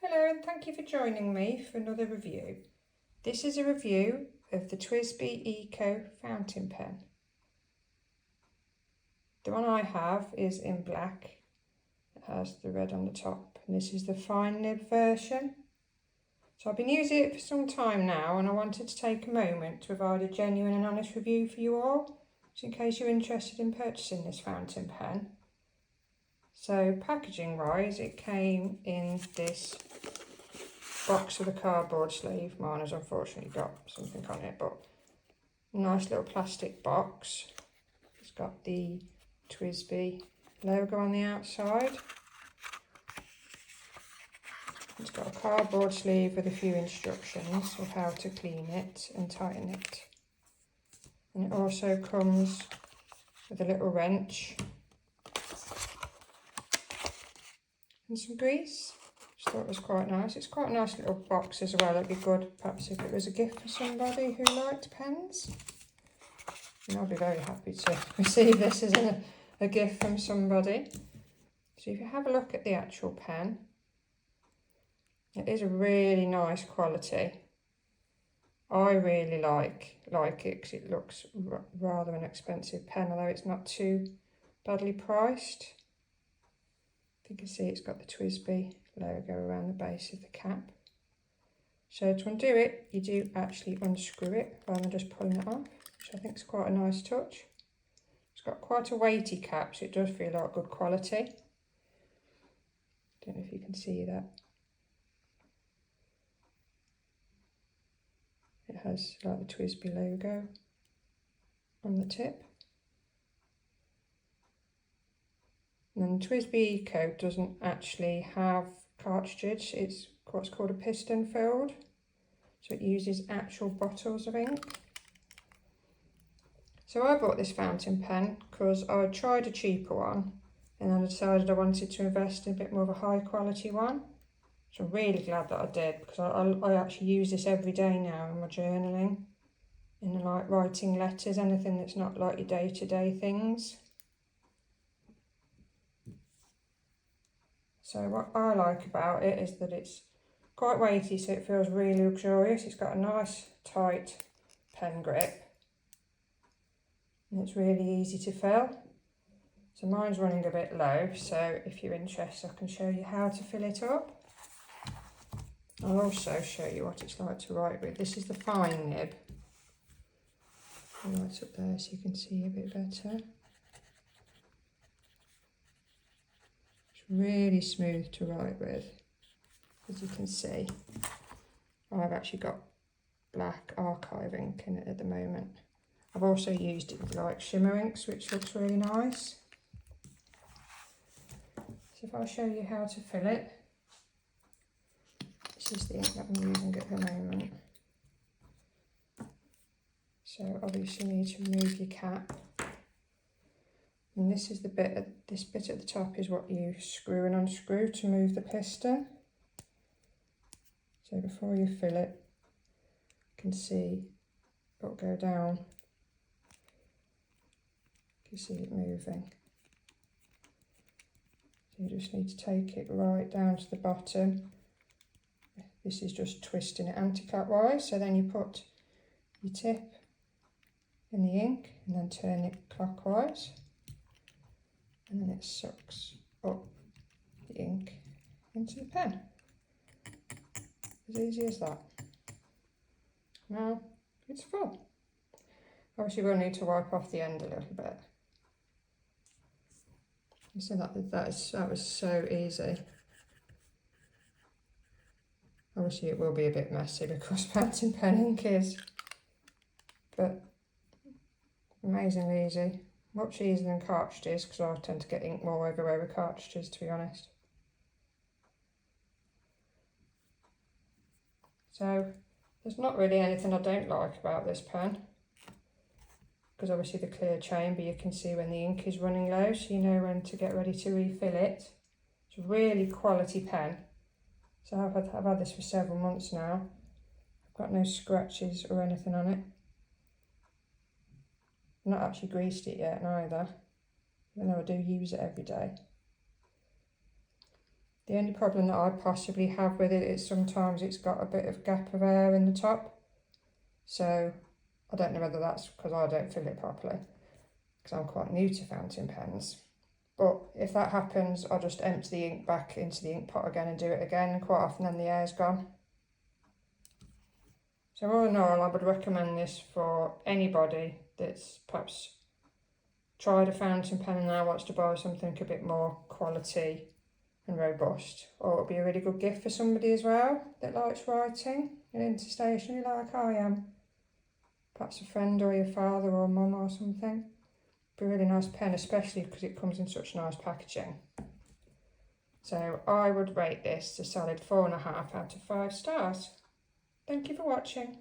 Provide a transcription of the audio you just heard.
Hello and thank you for joining me for another review. This is a review of the Twisbi Eco fountain pen. The one I have is in black. It has the red on the top and this is the fine nib version. So I've been using it for some time now and I wanted to take a moment to provide a genuine and honest review for you all, just in case you're interested in purchasing this fountain pen. So packaging wise, it came in this box with a cardboard sleeve. Mine has unfortunately got something on it, but nice little plastic box. It's got the Twisbi logo on the outside. It's got a cardboard sleeve with a few instructions of how to clean it and tighten it. And it also comes with a little wrench and some grease. Just thought it was quite nice. It's quite a nice little box as well. It'd be good perhaps if it was a gift for somebody who liked pens. And I'll be very happy to receive this as a gift from somebody. So if you have a look at the actual pen, it is a really nice quality. I really like it because it looks rather an expensive pen, although it's not too badly priced. You can see it's got the Twisbi logo around the base of the cap. So to undo it, you do actually unscrew it rather than just pulling it off, which I think is quite a nice touch. It's got quite a weighty cap, so it does feel like good quality. Don't know if you can see that. It has like the Twisbi logo on the tip. And then the Twisbi Eco doesn't actually have cartridge, it's what's called a piston filled. So it uses actual bottles of ink. So I bought this fountain pen because I tried a cheaper one and then I decided I wanted to invest in a bit more of a high quality one. So I'm really glad that I did, because I actually use this every day now in my journaling, in like writing letters, anything that's not like your day-to-day things. So what I like about it is that it's quite weighty, so it feels really luxurious. It's got a nice tight pen grip and it's really easy to fill. So mine's running a bit low, so if you're interested I can show you how to fill it up. I'll also show you what it's like to write with. This is the fine nib. Right up there so you can see a bit better. It's really smooth to write with, as you can see. I've actually got black archive ink in it at the moment. I've also used it with like shimmer inks, which looks really nice. So if I show you how to fill it, this is the ink that I'm using at the moment. So obviously you need to remove your cap. And this is the bit, this bit at the top is what you screw and unscrew to move the piston. So before you fill it, you can see it'll go down. You can see it moving. So you just need to take it right down to the bottom. This is just twisting it anti-clockwise, so then you put your tip in the ink and then turn it clockwise, and then it sucks up the ink into the pen. As easy as that. Now it's full. Obviously we'll need to wipe off the end a little bit. So that was so easy. Obviously it will be a bit messy because fountain pen ink is, but amazingly easy. Much easier than cartridges, because I tend to get ink more everywhere with cartridges, to be honest. So there's not really anything I don't like about this pen, because obviously the clear chamber, you can see when the ink is running low, so you know when to get ready to refill it. It's a really quality pen. So I've had this for several months now. I've got no scratches or anything on it. I've not actually greased it yet either, even though I do use it every day. The only problem that I possibly have with it is sometimes it's got a bit of gap of air in the top. So I don't know whether that's because I don't fill it properly, because I'm quite new to fountain pens. But if that happens, I'll just empty the ink back into the ink pot again and do it again, and quite often then the air's gone. So all in all, I would recommend this for anybody that's perhaps tried a fountain pen and now wants to buy something a bit more quality and robust. Or it'll be a really good gift for somebody as well that likes writing and into stationery like I am. Perhaps a friend or your father or mum or something. Be a really nice pen, especially because it comes in such nice packaging. So I would rate this a solid 4.5 out of 5 stars. Thank you for watching.